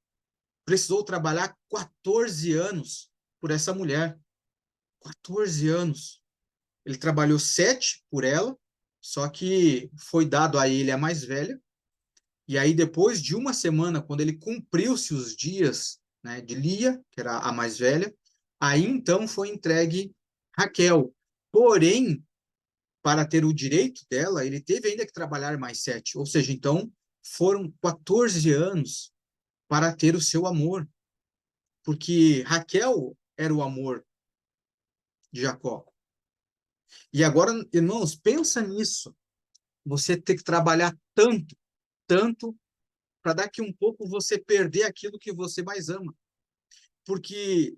precisou trabalhar 14 anos por essa mulher. 14 anos. Ele trabalhou 7 por ela, só que foi dado a ele a mais velha. E aí, depois de uma semana, quando ele cumpriu-se os dias, né, de Lia, que era a mais velha, aí então foi entregue Raquel. Porém, para ter o direito dela, ele teve ainda que trabalhar mais 7. Ou seja, então, foram 14 anos para ter o seu amor. Porque Raquel era o amor de Jacó. E agora, irmãos, pensa nisso. Você ter que trabalhar tanto, tanto, para daqui um pouco você perder aquilo que você mais ama. Porque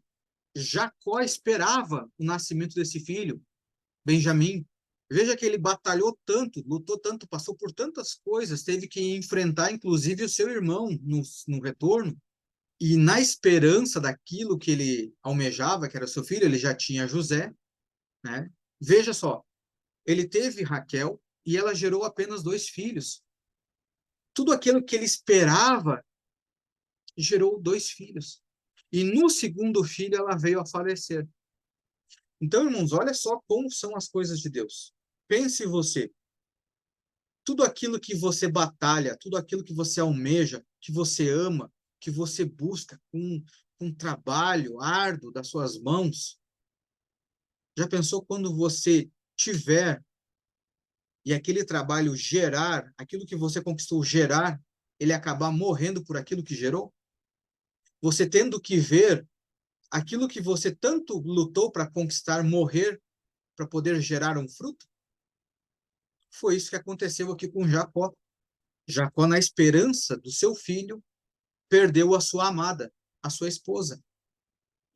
Jacó esperava o nascimento desse filho, Benjamim. Veja que ele batalhou tanto, lutou tanto, passou por tantas coisas, teve que enfrentar, inclusive, o seu irmão no retorno. E na esperança daquilo que ele almejava, que era seu filho, ele já tinha José, né? Veja só, ele teve Raquel e ela gerou apenas 2 filhos. Tudo aquilo que ele esperava gerou 2 filhos. E no segundo filho ela veio a falecer. Então, irmãos, olha só como são as coisas de Deus. Pense você, tudo aquilo que você batalha, tudo aquilo que você almeja, que você ama, que você busca com um trabalho árduo das suas mãos, já pensou quando você tiver e aquele trabalho gerar, aquilo que você conquistou gerar, ele acabar morrendo por aquilo que gerou? Você tendo que ver aquilo que você tanto lutou para conquistar morrer para poder gerar um fruto? Foi isso que aconteceu aqui com Jacó. Jacó, na esperança do seu filho, perdeu a sua amada, a sua esposa.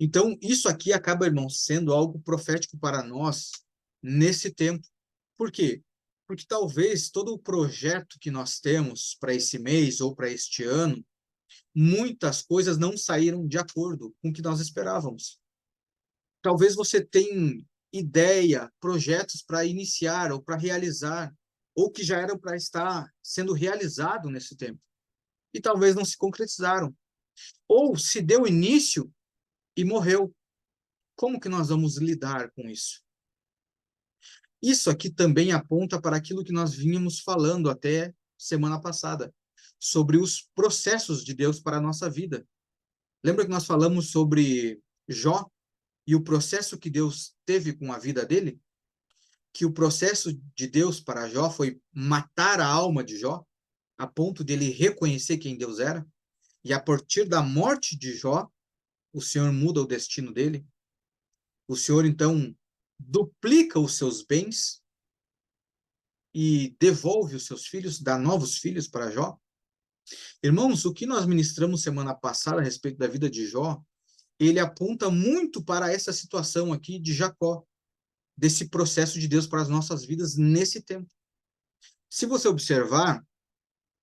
Então, isso aqui acaba, irmão, sendo algo profético para nós nesse tempo. Por quê? Porque talvez todo o projeto que nós temos para esse mês ou para este ano, muitas coisas não saíram de acordo com o que nós esperávamos. Talvez você tenha ideia, projetos para iniciar ou para realizar, ou que já eram para estar sendo realizado nesse tempo, e talvez não se concretizaram. Ou se deu início e morreu. Como que nós vamos lidar com isso? Isso aqui também aponta para aquilo que nós vínhamos falando até semana passada, sobre os processos de Deus para a nossa vida. Lembra que nós falamos sobre Jó e o processo que Deus teve com a vida dele? Que o processo de Deus para Jó foi matar a alma de Jó, a ponto dele reconhecer quem Deus era, e a partir da morte de Jó, o Senhor muda o destino dele. O Senhor, então, duplica os seus bens e devolve os seus filhos, dá novos filhos para Jó. Irmãos, o que nós ministramos semana passada a respeito da vida de Jó, ele aponta muito para essa situação aqui de Jacó, desse processo de Deus para as nossas vidas nesse tempo. Se você observar,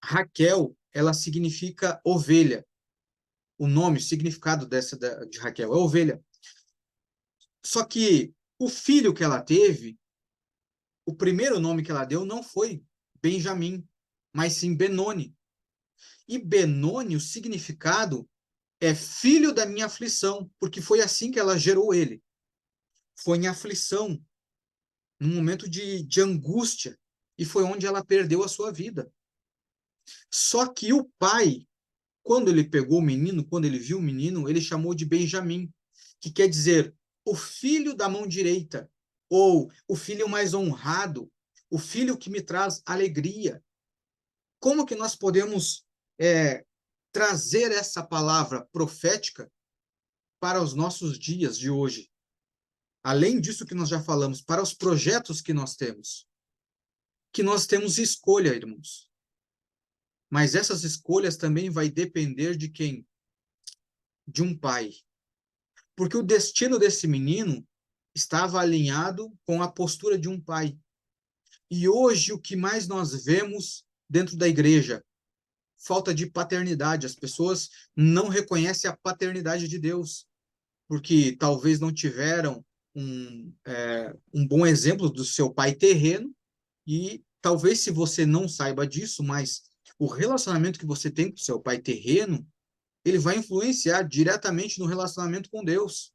Raquel, ela significa ovelha. O nome, o significado de Raquel é ovelha. Só que o filho que ela teve, o primeiro nome que ela deu não foi Benjamim, mas sim Benoni. E Benoni, o significado é filho da minha aflição, porque foi assim que ela gerou ele. Foi em aflição, num momento de angústia, e foi onde ela perdeu a sua vida. Só que o pai, quando ele pegou o menino, quando ele viu o menino, ele chamou de Benjamim, que quer dizer o filho da mão direita, ou o filho mais honrado, o filho que me traz alegria. Como que nós podemos trazer essa palavra profética para os nossos dias de hoje. Além disso que nós já falamos, para os projetos que nós temos escolha, irmãos. Mas essas escolhas também vai depender de quem? De um pai. Porque o destino desse menino estava alinhado com a postura de um pai. E hoje o que mais nós vemos dentro da igreja? Falta de paternidade. As pessoas não reconhecem a paternidade de Deus, porque talvez não tiveram um bom exemplo do seu pai terreno, e talvez se você não saiba disso, mas o relacionamento que você tem com seu pai terreno, ele vai influenciar diretamente no relacionamento com Deus.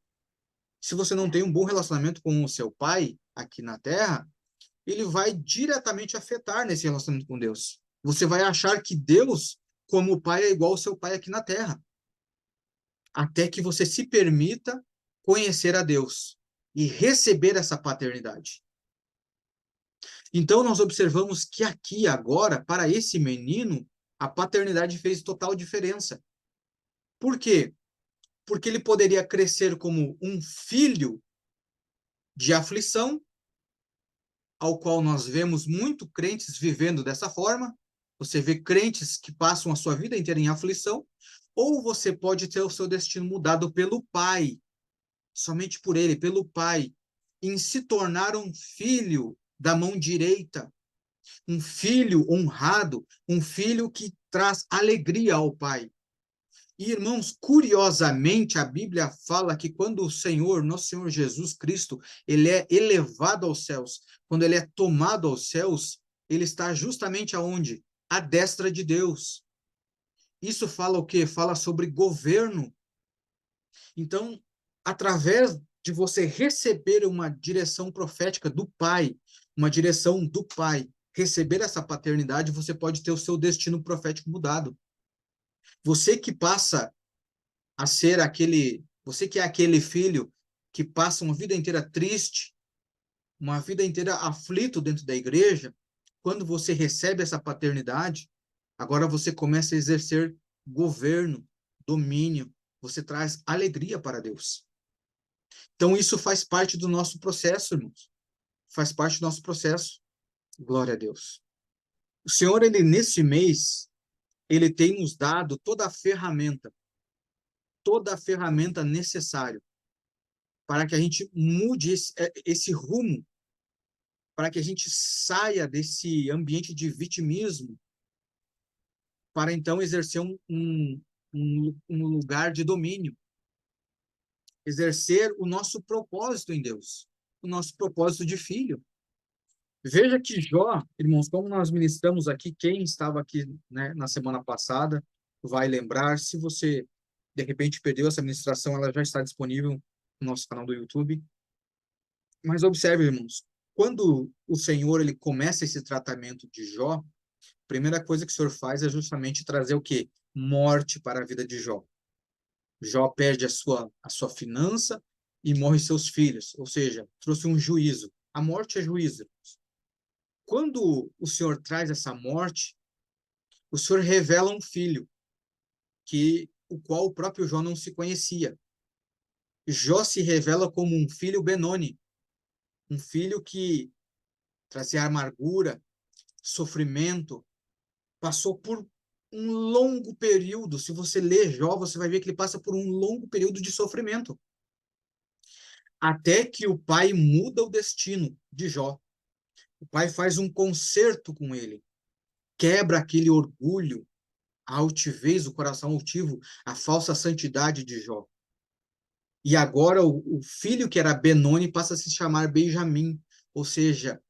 Se você não tem um bom relacionamento com o seu pai aqui na Terra, ele vai diretamente afetar nesse relacionamento com Deus. Você vai achar que Deus, como pai, é igual ao seu pai aqui na Terra, até que você se permita conhecer a Deus e receber essa paternidade. Então, nós observamos que aqui, agora, para esse menino, a paternidade fez total diferença. Por quê? Porque ele poderia crescer como um filho de aflição, ao qual nós vemos muito crentes vivendo dessa forma. Você vê crentes que passam a sua vida inteira em aflição, ou você pode ter o seu destino mudado pelo Pai, somente por Ele, pelo Pai, em se tornar um filho da mão direita, um filho honrado, um filho que traz alegria ao Pai. E, irmãos, curiosamente, a Bíblia fala que quando o Senhor, nosso Senhor Jesus Cristo, ele é elevado aos céus, quando ele é tomado aos céus, ele está justamente aonde? À destra de Deus. Isso fala o quê? Fala sobre governo. Então, através de você receber uma direção profética do Pai, uma direção do Pai, receber essa paternidade, você pode ter o seu destino profético mudado. Você que passa a ser você que é aquele filho que passa uma vida inteira triste, uma vida inteira aflito dentro da igreja, quando você recebe essa paternidade, agora você começa a exercer governo, domínio, você traz alegria para Deus. Então isso faz parte do nosso processo, irmãos. Faz parte do nosso processo. Glória a Deus. O Senhor, ele nesse mês, ele tem nos dado toda a ferramenta necessária para que a gente mude esse rumo, para que a gente saia desse ambiente de vitimismo, para então exercer um lugar de domínio, exercer o nosso propósito em Deus, o nosso propósito de filho. Veja que Jó, irmãos, como nós ministramos aqui, quem estava aqui, né, na semana passada vai lembrar. Se você, de repente, perdeu essa ministração, ela já está disponível no nosso canal do YouTube. Mas observe, irmãos, quando o Senhor ele começa esse tratamento de Jó, a primeira coisa que o Senhor faz é justamente trazer o quê? Morte para a vida de Jó. Jó perde a sua finança e morre seus filhos, ou seja, trouxe um juízo. A morte é juízo. Quando o Senhor traz essa morte, o Senhor revela um filho, o qual o próprio Jó não se conhecia. Jó se revela como um filho Benoni, um filho que trazia amargura, sofrimento, passou por um longo período. Se você ler Jó, você vai ver que ele passa por um longo período de sofrimento. Até que o pai muda o destino de Jó. O pai faz um concerto com ele, quebra aquele orgulho, a altivez, o coração altivo, a falsa santidade de Jó. E agora o filho que era Benoni passa a se chamar Benjamim, ou seja,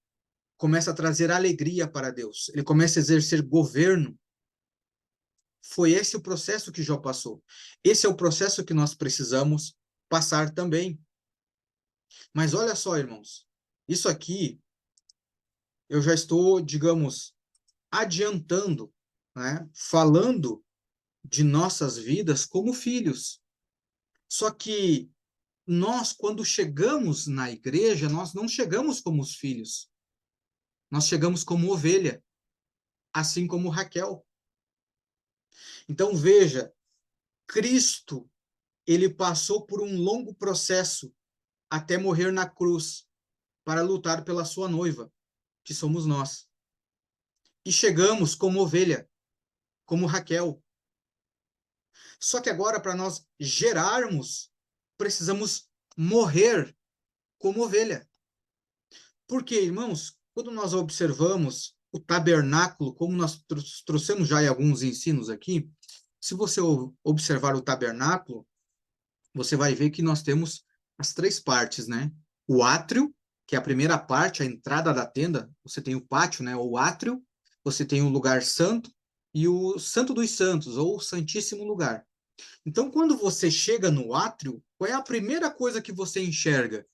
começa a trazer alegria para Deus. Ele começa a exercer governo. Foi esse o processo que Jó passou. Esse é o processo que nós precisamos passar também. Mas olha só, irmãos, isso aqui eu já estou, digamos, adiantando, né? Falando de nossas vidas como filhos. Só que nós, quando chegamos na igreja, nós não chegamos como os filhos. Nós chegamos como ovelha, assim como Raquel. Então, veja, Cristo, ele passou por um longo processo até morrer na cruz para lutar pela sua noiva, que somos nós. E chegamos como ovelha, como Raquel. Só que agora, para nós gerarmos, precisamos morrer como ovelha. Porque, irmãos, quando nós observamos o tabernáculo, como nós trouxemos já em alguns ensinos aqui, se você observar o tabernáculo, você vai ver que nós temos as três partes, né? O átrio, que é a primeira parte, a entrada da tenda, você tem o pátio, né? O átrio, você tem o lugar santo e o Santo dos Santos, ou o Santíssimo Lugar. Então, quando você chega no átrio, qual é a primeira coisa que você enxerga?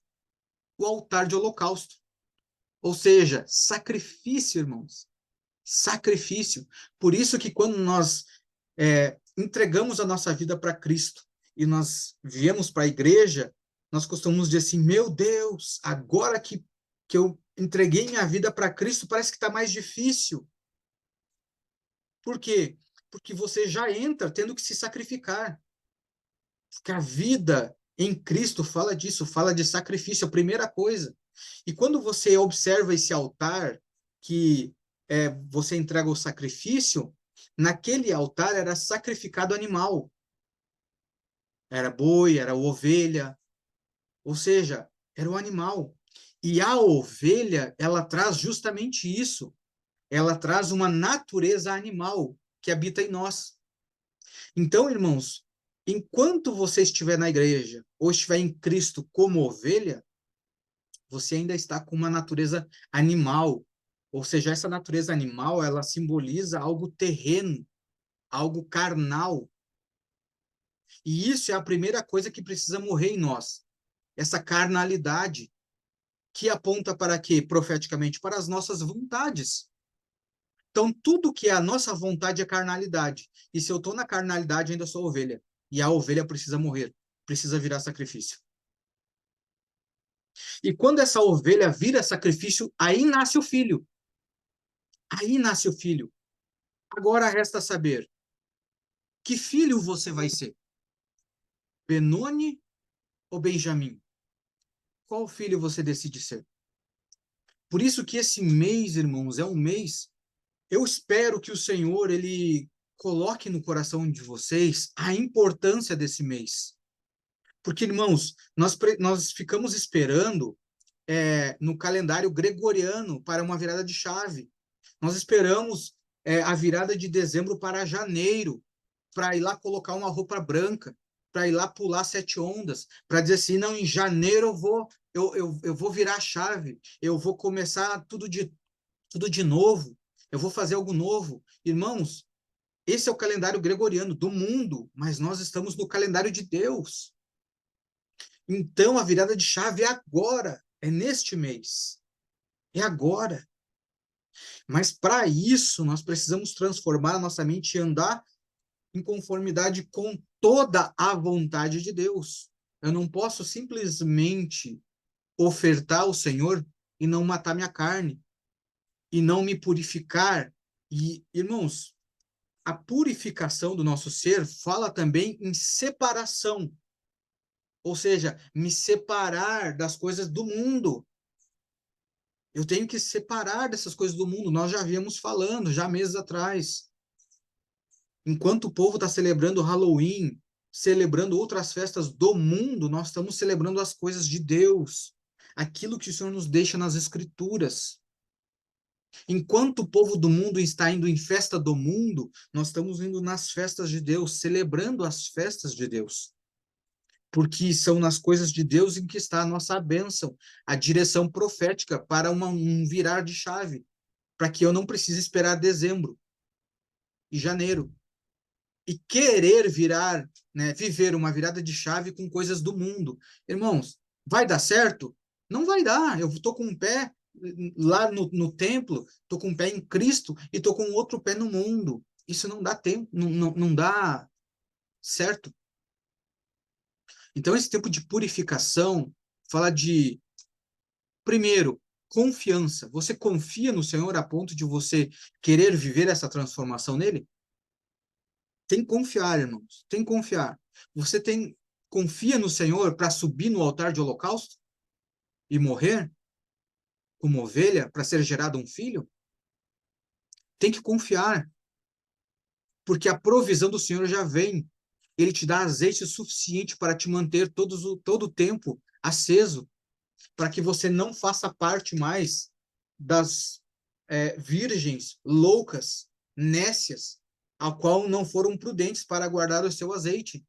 O altar de holocausto. Ou seja, sacrifício, irmãos. Sacrifício. Por isso que quando nós entregamos a nossa vida para Cristo e nós viemos para a igreja, nós costumamos dizer assim, meu Deus, agora que eu entreguei minha vida para Cristo, parece que está mais difícil. Por quê? Porque você já entra tendo que se sacrificar. Porque a vida em Cristo fala disso, fala de sacrifício, a primeira coisa. E quando você observa esse altar, que você entrega o sacrifício, naquele altar era sacrificado animal. Era boi, era ovelha, ou seja, era o animal. E a ovelha, ela traz justamente isso. Ela traz uma natureza animal que habita em nós. Então, irmãos, enquanto você estiver na igreja ou estiver em Cristo como ovelha, você ainda está com uma natureza animal. Ou seja, essa natureza animal, ela simboliza algo terreno, algo carnal. E isso é a primeira coisa que precisa morrer em nós. Essa carnalidade, que aponta para quê? Profeticamente, para as nossas vontades. Então, tudo que é a nossa vontade é carnalidade. E se eu estou na carnalidade, ainda sou ovelha. E a ovelha precisa morrer, precisa virar sacrifício. E quando essa ovelha vira sacrifício, aí nasce o filho. Aí nasce o filho. Agora resta saber, que filho você vai ser? Benoni ou Benjamim? Qual filho você decide ser? Por isso que esse mês, irmãos, é um mês. Eu espero que o Senhor ele coloque no coração de vocês a importância desse mês. Porque, irmãos, nós ficamos esperando no calendário gregoriano para uma virada de chave. Nós esperamos a virada de dezembro para janeiro, para ir lá colocar uma roupa branca, para ir lá pular 7 ondas, para dizer assim, não, em janeiro eu vou virar a chave, eu vou começar tudo de novo, eu vou fazer algo novo. Irmãos, esse é o calendário gregoriano do mundo, mas nós estamos no calendário de Deus. Então, a virada de chave é agora, é neste mês, é agora. Mas para isso, nós precisamos transformar a nossa mente e andar em conformidade com toda a vontade de Deus. Eu não posso simplesmente ofertar ao Senhor e não matar minha carne, e não me purificar. E, irmãos, a purificação do nosso ser fala também em separação, ou seja, me separar das coisas do mundo. Eu tenho que separar dessas coisas do mundo. Nós já havíamos falando, já meses atrás. Enquanto o povo está celebrando Halloween, celebrando outras festas do mundo, nós estamos celebrando as coisas de Deus, aquilo que o Senhor nos deixa nas Escrituras. Enquanto o povo do mundo está indo em festa do mundo, nós estamos indo nas festas de Deus, celebrando as festas de Deus. Porque são nas coisas de Deus em que está a nossa bênção, a direção profética para um virar de chave, para que eu não precise esperar dezembro e janeiro e querer virar, né, viver uma virada de chave com coisas do mundo. Irmãos, vai dar certo? Não vai dar. Eu estou com um pé lá no templo, estou com um pé em Cristo e estou com outro pé no mundo. Isso não dá tempo, não dá certo. Então, esse tempo de purificação fala de, primeiro, confiança. Você confia no Senhor a ponto de você querer viver essa transformação nele? Tem que confiar, irmãos. Tem que confiar. Você tem confia no Senhor para subir no altar de holocausto e morrer como ovelha para ser gerado um filho? Tem que confiar, porque a provisão do Senhor já vem. Ele te dá azeite suficiente para te manter todo o tempo aceso, para que você não faça parte mais das virgens loucas, nécias, ao qual não foram prudentes para guardar o seu azeite.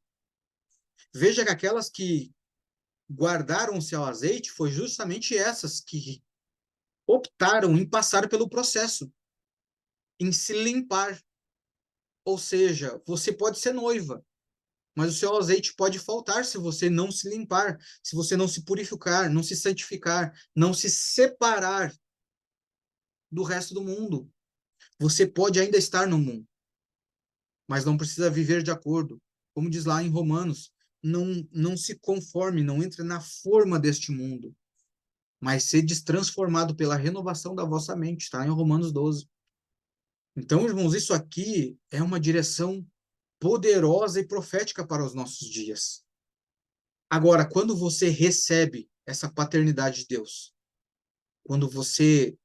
Veja que aquelas que guardaram o seu azeite foi justamente essas que optaram em passar pelo processo, em se limpar. Ou seja, você pode ser noiva, mas o seu azeite pode faltar se você não se limpar, se você não se purificar, não se santificar, não se separar do resto do mundo. Você pode ainda estar no mundo, mas não precisa viver de acordo. Como diz lá em Romanos, não se conforme, não entre na forma deste mundo, mas sedes transformado pela renovação da vossa mente, está em Romanos 12. Então, irmãos, isso aqui é uma direção poderosa e profética para os nossos dias. Agora, quando você recebe essa paternidade de Deus, quando você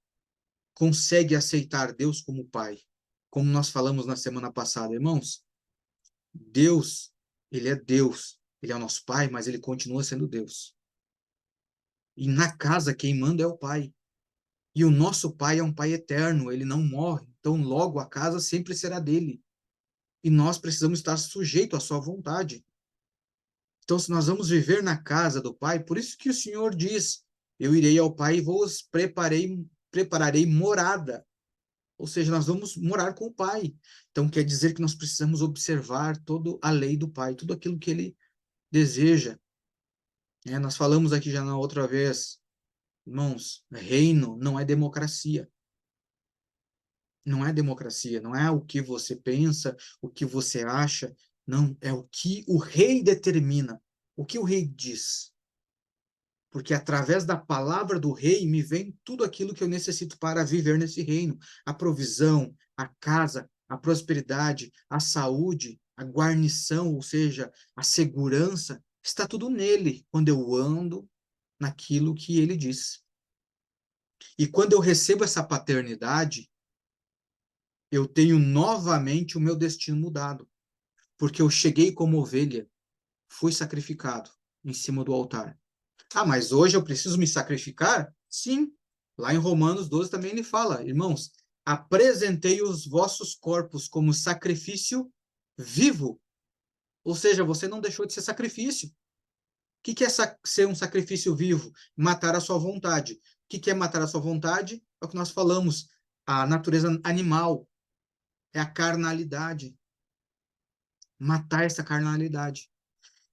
consegue aceitar Deus como Pai, como nós falamos na semana passada, irmãos, Deus, ele é Deus, ele é o nosso Pai, mas ele continua sendo Deus. E na casa quem manda é o Pai. E o nosso Pai é um Pai eterno, ele não morre. Então, logo, a casa sempre será dele. E nós precisamos estar sujeitos à sua vontade. Então, se nós vamos viver na casa do Pai, por isso que o Senhor diz, eu irei ao Pai e vos prepararei morada. Ou seja, nós vamos morar com o Pai. Então, quer dizer que nós precisamos observar toda a lei do Pai, tudo aquilo que ele deseja. Nós falamos aqui já na outra vez, irmãos, reino não é democracia. Não é democracia, não é o que você pensa, o que você acha, não, é o que o rei determina, o que o rei diz. Porque através da palavra do rei me vem tudo aquilo que eu necessito para viver nesse reino. A provisão, a casa, a prosperidade, a saúde, a guarnição, ou seja, a segurança, está tudo nele, quando eu ando naquilo que ele diz. E quando eu recebo essa paternidade, eu tenho novamente o meu destino mudado, porque eu cheguei como ovelha, fui sacrificado em cima do altar. Ah, mas hoje eu preciso me sacrificar? Sim. Lá em Romanos 12 também ele fala, irmãos, apresentei os vossos corpos como sacrifício vivo. Ou seja, você não deixou de ser sacrifício. O que é ser um sacrifício vivo? Matar a sua vontade. O que é matar a sua vontade? É o que nós falamos, a natureza animal, é a carnalidade. Matar essa carnalidade.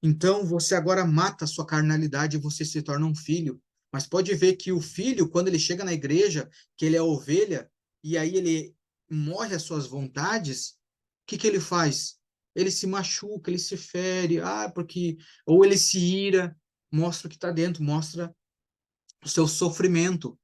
Então, você agora mata a sua carnalidade e você se torna um filho. Mas pode ver que o filho, quando ele chega na igreja, que ele é ovelha, e aí ele morre às suas vontades, o que ele faz? Ele se machuca, ele se fere, porque ou ele se ira, mostra o que está dentro, mostra o seu sofrimento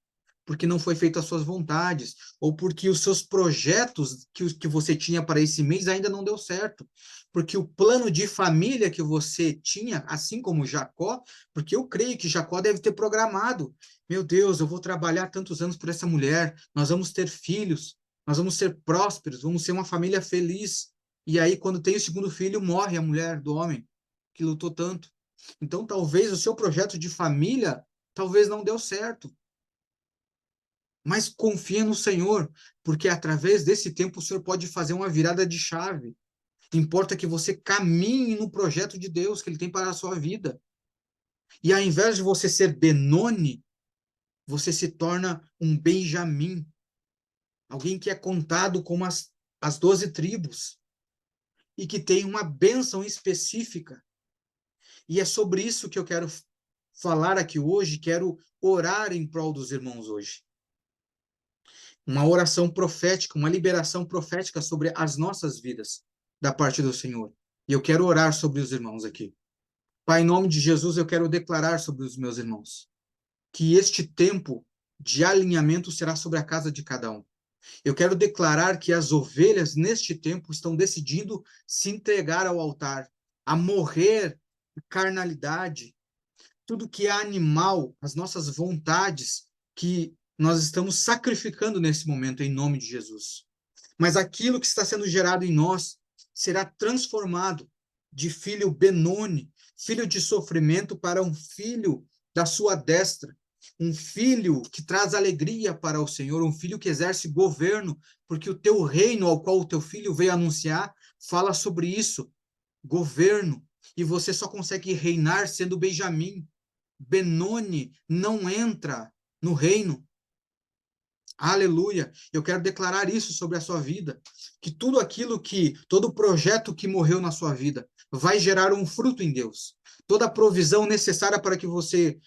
porque não foi feito às suas vontades, ou porque os seus projetos que você tinha para esse mês ainda não deu certo, porque o plano de família que você tinha, assim como Jacó, porque eu creio que Jacó deve ter programado, meu Deus, eu vou trabalhar tantos anos por essa mulher, nós vamos ter filhos, nós vamos ser prósperos, vamos ser uma família feliz, e aí quando tem o segundo filho, morre a mulher do homem, que lutou tanto. Então, talvez o seu projeto de família, talvez não deu certo, mas confia no Senhor, porque através desse tempo o Senhor pode fazer uma virada de chave. Importa que você caminhe no projeto de Deus que Ele tem para a sua vida. E ao invés de você ser Benoni, você se torna um Benjamim, alguém que é contado como as 12 tribos e que tem uma bênção específica. E é sobre isso que eu quero falar aqui hoje, quero orar em prol dos irmãos hoje. Uma oração profética, uma liberação profética sobre as nossas vidas, da parte do Senhor. E eu quero orar sobre os irmãos aqui. Pai, em nome de Jesus, eu quero declarar sobre os meus irmãos que este tempo de alinhamento será sobre a casa de cada um. Eu quero declarar que as ovelhas, neste tempo, estão decidindo se entregar ao altar, a morrer a carnalidade, tudo que é animal, as nossas vontades que nós estamos sacrificando nesse momento em nome de Jesus. Mas aquilo que está sendo gerado em nós será transformado de filho Benoni, filho de sofrimento, para um filho da sua destra, um filho que traz alegria para o Senhor, um filho que exerce governo, porque o teu reino ao qual o teu filho veio anunciar fala sobre isso, governo, e você só consegue reinar sendo Benjamim. Benoni não entra no reino. Aleluia! Eu quero declarar isso sobre a sua vida, que tudo aquilo todo projeto que morreu na sua vida vai gerar um fruto em Deus. Toda a provisão necessária para que você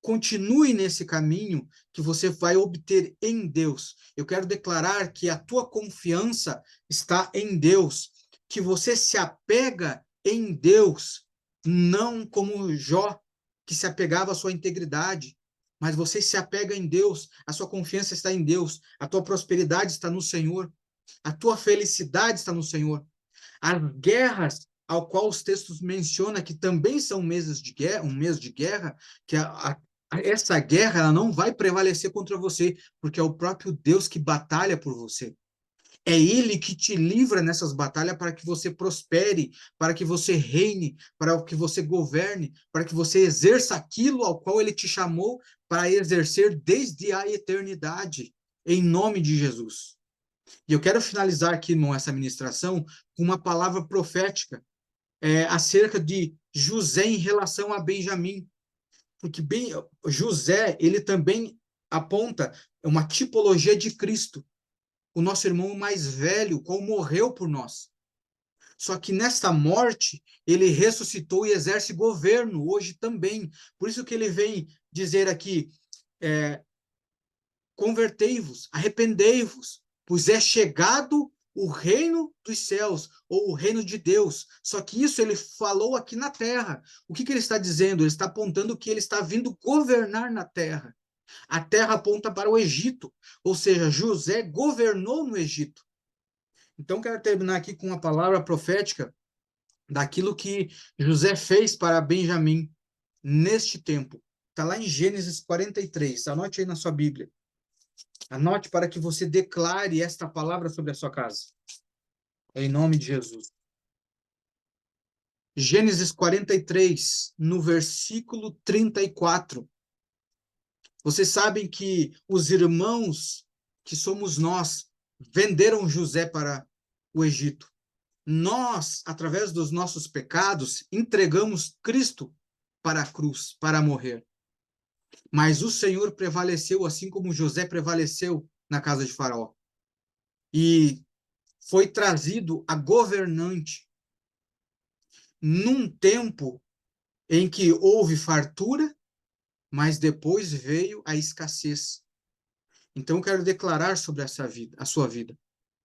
continue nesse caminho, que você vai obter em Deus. Eu quero declarar que a tua confiança está em Deus, que você se apega em Deus, não como Jó, que se apegava à sua integridade, mas você se apega em Deus, a sua confiança está em Deus, a tua prosperidade está no Senhor, a tua felicidade está no Senhor. As guerras ao qual os textos mencionam que também são meses de guerra, um mês de guerra, que essa guerra ela não vai prevalecer contra você, porque é o próprio Deus que batalha por você. É Ele que te livra nessas batalhas para que você prospere, para que você reine, para que você governe, para que você exerça aquilo ao qual Ele te chamou para exercer desde a eternidade, em nome de Jesus. E eu quero finalizar aqui, irmão, essa ministração com uma palavra profética acerca de José em relação a Benjamim. Porque José, ele também aponta uma tipologia de Cristo, o nosso irmão mais velho, qual morreu por nós. Só que nesta morte, ele ressuscitou e exerce governo hoje também. Por isso que ele vem dizer aqui, convertei-vos, arrependei-vos, pois é chegado o reino dos céus, ou o reino de Deus. Só que isso ele falou aqui na terra. O que ele está dizendo? Ele está apontando que ele está vindo governar na terra. A terra aponta para o Egito, ou seja, José governou no Egito. Então, quero terminar aqui com uma palavra profética daquilo que José fez para Benjamim neste tempo. Está lá em Gênesis 43. Anote aí na sua Bíblia. Anote para que você declare esta palavra sobre a sua casa. Em nome de Jesus. Gênesis 43, no versículo 34. Vocês sabem que os irmãos, que somos nós, venderam José para o Egito. Nós, através dos nossos pecados, entregamos Cristo para a cruz, para morrer. Mas o Senhor prevaleceu, assim como José prevaleceu na casa de Faraó. E foi trazido a governante num tempo em que houve fartura, mas depois veio a escassez. Então, eu quero declarar sobre essa vida, a sua vida,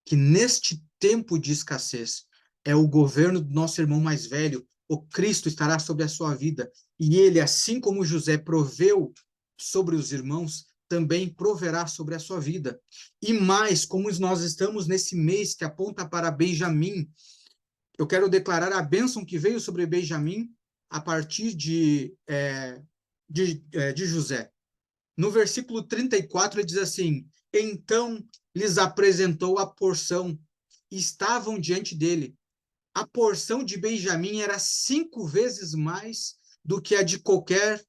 que neste tempo de escassez é o governo do nosso irmão mais velho, o Cristo estará sobre a sua vida, e ele, assim como José proveu sobre os irmãos, também proverá sobre a sua vida. E mais, como nós estamos nesse mês que aponta para Benjamim, eu quero declarar a bênção que veio sobre Benjamim a partir de José. No versículo 34, ele diz assim: então lhes apresentou a porção, e estavam diante dele. A porção de Benjamim era 5 vezes mais do que a de qualquer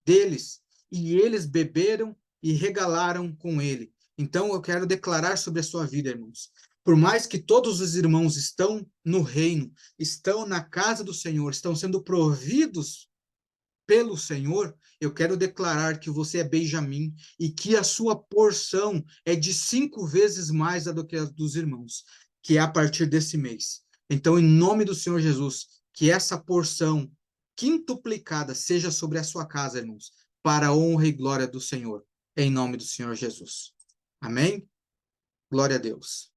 deles, e eles beberam e regalaram com ele. Então eu quero declarar sobre a sua vida, irmãos. Por mais que todos os irmãos estão no reino, estão na casa do Senhor, estão sendo providos pelo Senhor, eu quero declarar que você é Benjamim e que a sua porção é de 5 vezes mais do que a dos irmãos, que é a partir desse mês. Então, em nome do Senhor Jesus, que essa porção quintuplicada seja sobre a sua casa, irmãos, para a honra e glória do Senhor, em nome do Senhor Jesus. Amém? Glória a Deus.